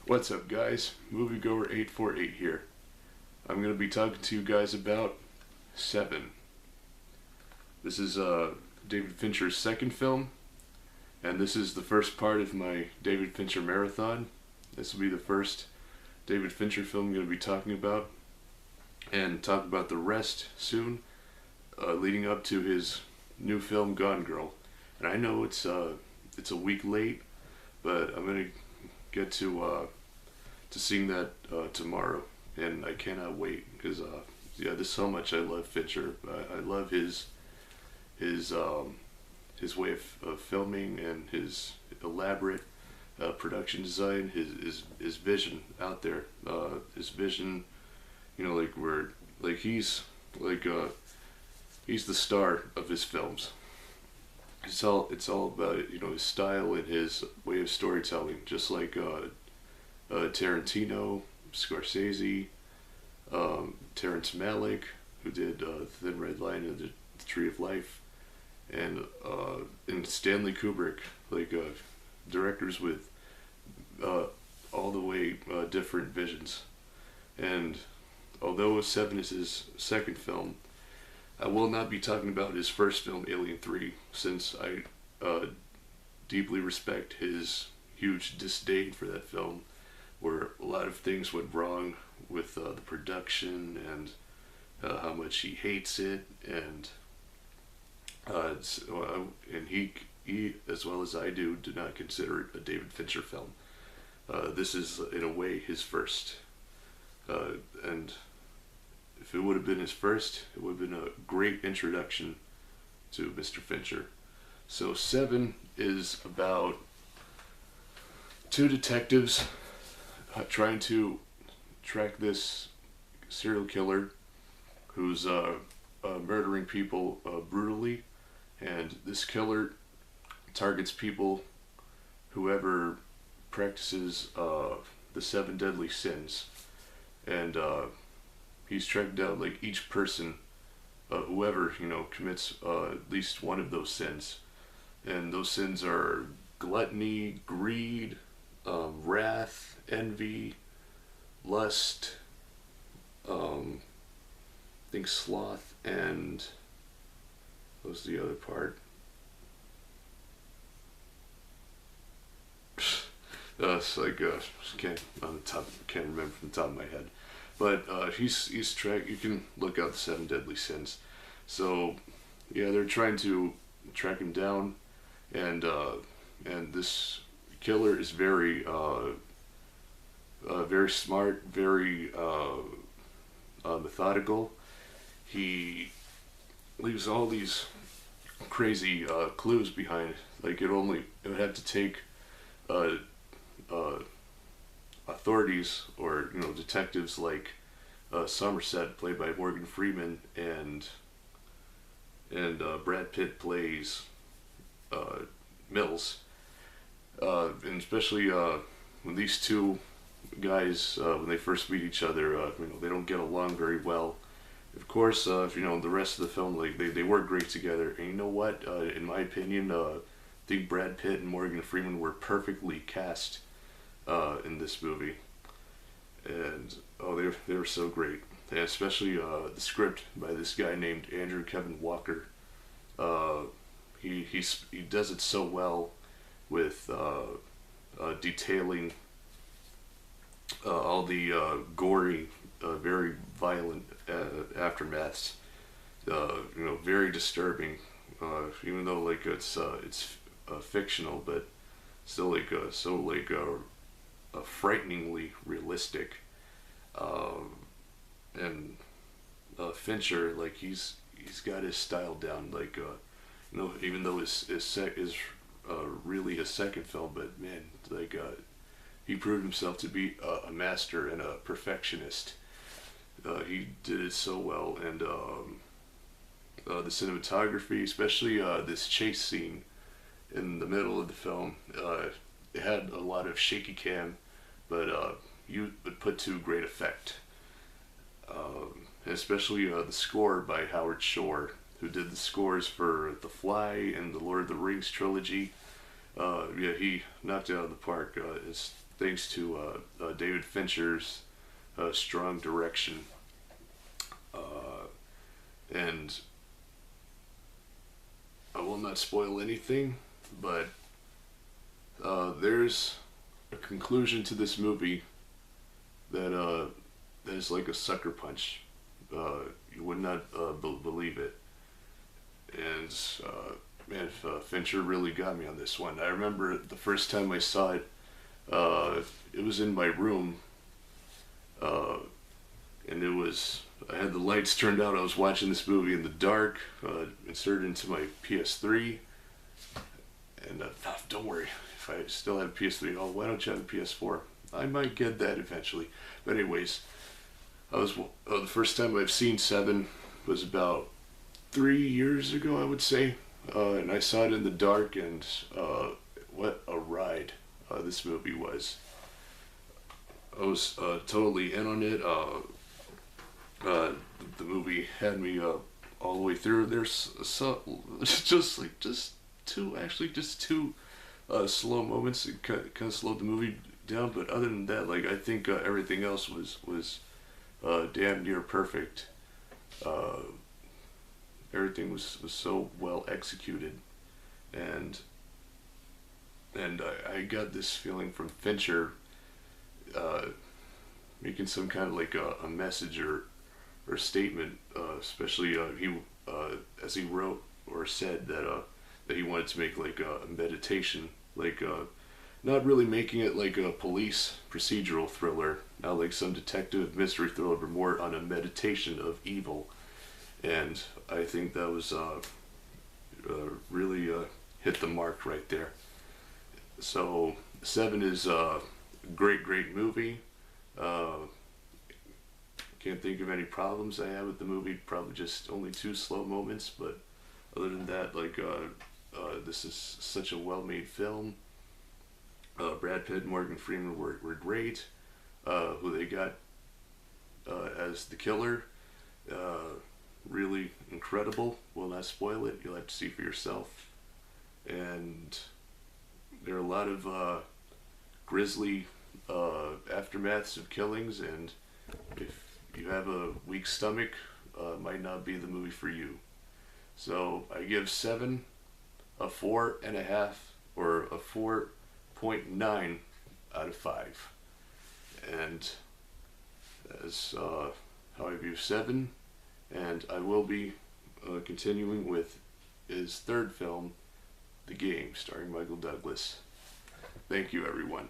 What's up, guys? Moviegoer848 here. I'm going to be talking to you guys about Seven. This is David Fincher's second film, and this is the first part of my David Fincher marathon. This will be the first David Fincher film I'm going to be talking about, and talk about the rest soon, leading up to his new film Gone Girl. And I know it's a week late, but I'm going to get to seeing that tomorrow, and I cannot wait because there's so much I love Fincher. I love his way of filming and his elaborate production design, his vision out there, his vision. He's the star of his films. It's all about his style and his way of storytelling, just like Tarantino, Scorsese, Terrence Malick, who did Thin Red Line and the Tree of Life, and Stanley Kubrick, directors with all the way different visions. And although Seven is his second film, I will not be talking about his first film, Alien 3, since I deeply respect his huge disdain for that film, where a lot of things went wrong with the production and how much he hates it, and he, as well as I do not consider it a David Fincher film. This is, in a way, his first, and if it would have been his first, it would have been a great introduction to Mr. Fincher. So Seven is about two detectives trying to track this serial killer who's murdering people brutally, and this killer targets people whoever practices the seven deadly sins, and he's tracked down each person, whoever commits at least one of those sins, and those sins are gluttony, greed, wrath, envy, lust, I think sloth, and what was the other part? It's can't remember from the top of my head. But he's track. You can look out the seven deadly sins. So yeah, they're trying to track him down, and this killer is very very smart, very methodical. He leaves all these crazy clues behind. It would have to take uh, uh, authorities or detectives like Somerset, played by Morgan Freeman, and Brad Pitt plays Mills, and especially when these two guys, when they first meet each other, they don't get along very well. Of course, the rest of the film, they work great together. And you know what? In my opinion, I think Brad Pitt and Morgan Freeman were perfectly cast in this movie, and they were so great. And especially the script by this guy named Andrew Kevin Walker. He does it so well with detailing all the gory, very violent aftermaths. Very disturbing. Even though it's fictional, but still frighteningly realistic. And Fincher, he's got his style down. Even though his sec is really his second film, but man, he proved himself to be a master and a perfectionist. He did it so well, and the cinematography, especially this chase scene in the middle of the film, it had a lot of shaky cam, but you would put to great effect. And especially the score by Howard Shore, who did the scores for The Fly and the Lord of the Rings trilogy. He knocked it out of the park. thanks to David Fincher's strong direction. And I will not spoil anything, but there's a conclusion to this movie that that is like a sucker punch. You would not believe it. And man, Fincher really got me on this one. I remember the first time I saw it, it was in my room, and I had the lights turned out. I was watching this movie in the dark, inserted into my PS3, and don't worry, if I still have a PS3, oh, why don't you have a PS4? I might get that eventually. But anyways, the first time I've seen Seven was about 3 years ago, I would say, and I saw it in the dark, and what a ride this movie was. I was totally in on it. The movie had me all the way through. There's just two slow moments. It kind of slowed the movie down, but other than that, like, I think everything else was damn near perfect. Everything was so well executed, and I got this feeling from Fincher making some kind of like a message or statement, especially as he wrote or said that he wanted to make like a meditation, like not really making it like a police procedural thriller, not like some detective mystery thriller, but more on a meditation of evil. And I think that was really hit the mark right there. So Seven is a great movie. Can't think of any problems I have with the movie. Probably just only two slow moments, but other than that, like this is such a well-made film. Brad Pitt and Morgan Freeman were great. Who they got as the killer, really incredible. Will not spoil it. You'll have to see for yourself. And there are a lot of grisly aftermaths of killings, and if you have a weak stomach, might not be the movie for you. So I give Seven a 4.5 or a 4.9 out of 5. And that's how I view Seven. And I will be continuing with his third film, The Game, starring Michael Douglas. Thank you, everyone.